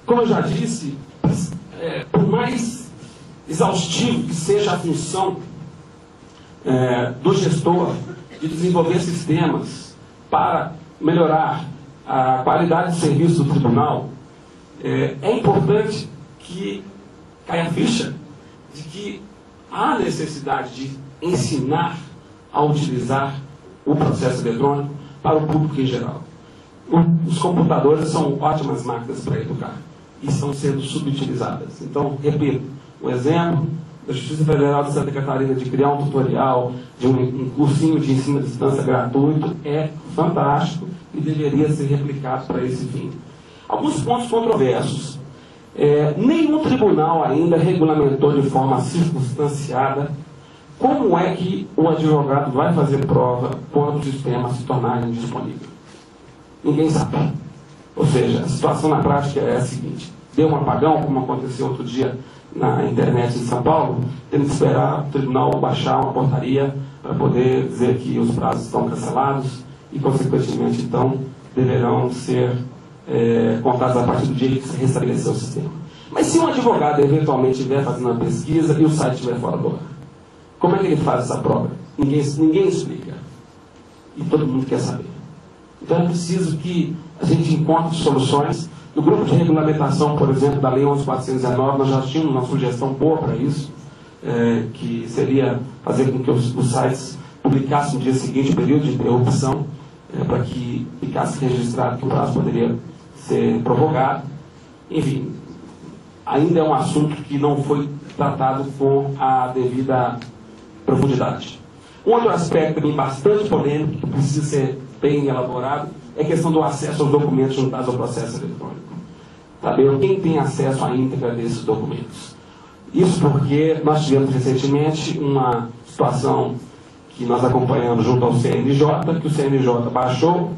Como eu já disse, por mais exaustivo que seja a função do gestor de desenvolver sistemas para melhorar a qualidade de serviço do tribunal, é importante que caia a ficha de que há necessidade de ensinar a utilizar o processo eletrônico para o público em geral. Os computadores são ótimas máquinas para educar e estão sendo subutilizadas. Então, repito, o exemplo da Justiça Federal de Santa Catarina de criar um tutorial, de um cursinho de ensino à distância gratuito, é fantástico e deveria ser replicado para esse fim. Alguns pontos controversos. Nenhum tribunal ainda regulamentou de forma circunstanciada como é que o advogado vai fazer prova quando o sistema se tornar indisponível. Ninguém sabe. Ou seja, a situação na prática é a seguinte: deu um apagão, como aconteceu outro dia na internet em São Paulo, temos que esperar o tribunal baixar uma portaria para poder dizer que os prazos estão cancelados e, consequentemente, então, deverão ser contados a partir do dia que se restabeleceu o sistema. Mas se um advogado eventualmente estiver fazendo uma pesquisa e o site estiver fora do ar, como é que ele faz essa prova? Ninguém explica. E todo mundo quer saber. Então é preciso que a gente encontre soluções. No grupo de regulamentação, por exemplo, da Lei 11.419, nós já tínhamos uma sugestão boa para isso, que seria fazer com que os sites publicassem no dia seguinte o período de interrupção, para que ficasse registrado que o prazo poderia ser prorrogado. Enfim, ainda é um assunto que não foi tratado com a devida profundidade. Um outro aspecto também bastante polêmico, que precisa ser bem elaborado, é a questão do acesso aos documentos juntados ao processo eletrônico. Saber quem tem acesso à íntegra desses documentos. Isso porque nós tivemos recentemente uma situação que nós acompanhamos junto ao CNJ, que o CNJ baixou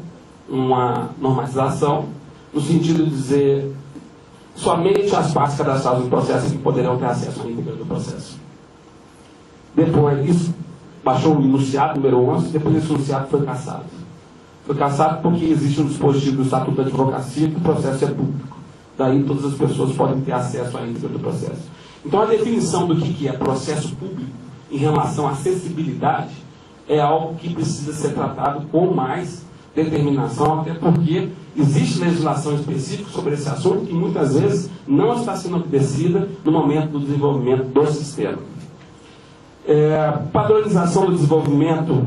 uma normatização no sentido de dizer somente as partes cadastradas no processo que poderão ter acesso à íntegra do processo. Depois, isso baixou o enunciado número 11, depois esse enunciado foi cassado. Foi cassado porque existe um dispositivo do Estatuto da Advocacia que o processo é público. Daí todas as pessoas podem ter acesso à íntegra do processo. Então a definição do que é processo público em relação à acessibilidade é algo que precisa ser tratado com mais determinação, até porque existe legislação específica sobre esse assunto que muitas vezes não está sendo obedecida no momento do desenvolvimento do sistema. Padronização do desenvolvimento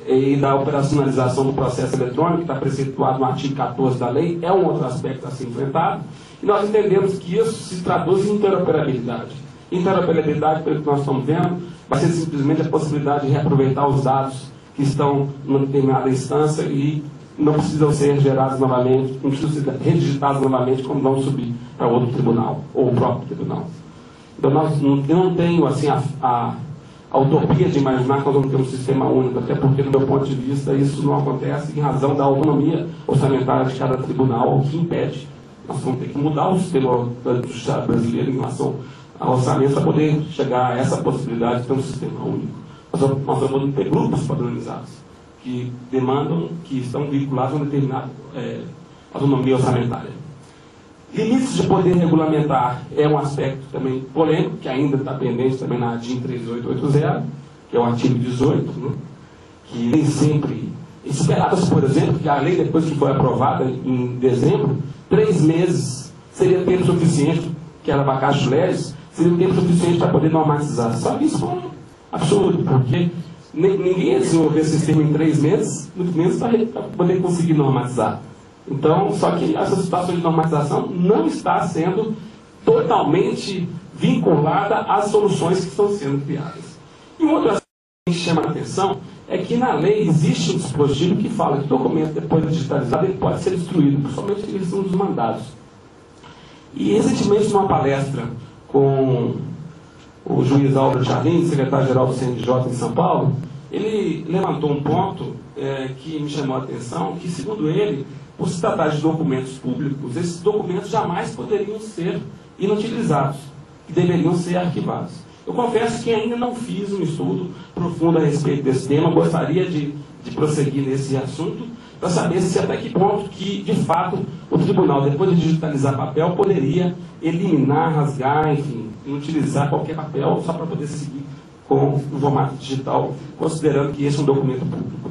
e da operacionalização do processo eletrônico, que está preceptuado no artigo 14 da lei, é um outro aspecto a ser enfrentado, e nós entendemos que isso se traduz em interoperabilidade. Interoperabilidade, pelo que nós estamos vendo, vai ser simplesmente a possibilidade de reaproveitar os dados que estão numa determinada instância e não precisam ser gerados novamente, não precisam ser redigitados novamente quando vão subir para outro tribunal, ou o próprio tribunal. Então, eu não tenho assim, a utopia de imaginar que nós vamos ter um sistema único, até porque, do meu ponto de vista, isso não acontece em razão da autonomia orçamentária de cada tribunal, o que impede. Nós vamos ter que mudar o sistema do Estado brasileiro em relação ao orçamento para poder chegar a essa possibilidade de ter um sistema único. Nós vamos ter grupos padronizados que demandam, que estão vinculados a uma determinada autonomia orçamentária. Limites de poder regulamentar é um aspecto também polêmico, que ainda está pendente também na ADIM 3880, que é o artigo 18, né, que nem sempre esperava-se, por exemplo, que a lei, depois que foi aprovada em dezembro, 3 meses seria tempo suficiente, que era vacatio legis, seria tempo suficiente para poder normatizar. Só que isso foi um absurdo, porque ninguém ia desenvolver esse sistema em 3 meses, muito menos para poder conseguir normatizar. Então, só que essa situação de normatização não está sendo totalmente vinculada às soluções que estão sendo criadas. E um outro aspecto que chama a atenção é que na lei existe um dispositivo que fala que o documento, depois de digitalizado, ele pode ser destruído, principalmente em questão dos mandados. E recentemente, numa palestra com o juiz Álvaro Charlin, secretário-geral do CNJ em São Paulo, ele levantou um ponto que me chamou a atenção, que, segundo ele, por se tratar de documentos públicos, esses documentos jamais poderiam ser inutilizados, que deveriam ser arquivados. Eu confesso que ainda não fiz um estudo profundo a respeito desse tema, gostaria de de prosseguir nesse assunto, para saber se até que ponto que, de fato, o tribunal, depois de digitalizar papel, poderia eliminar, rasgar, enfim, não utilizar qualquer papel só para poder seguir com o formato digital, considerando que esse é um documento público.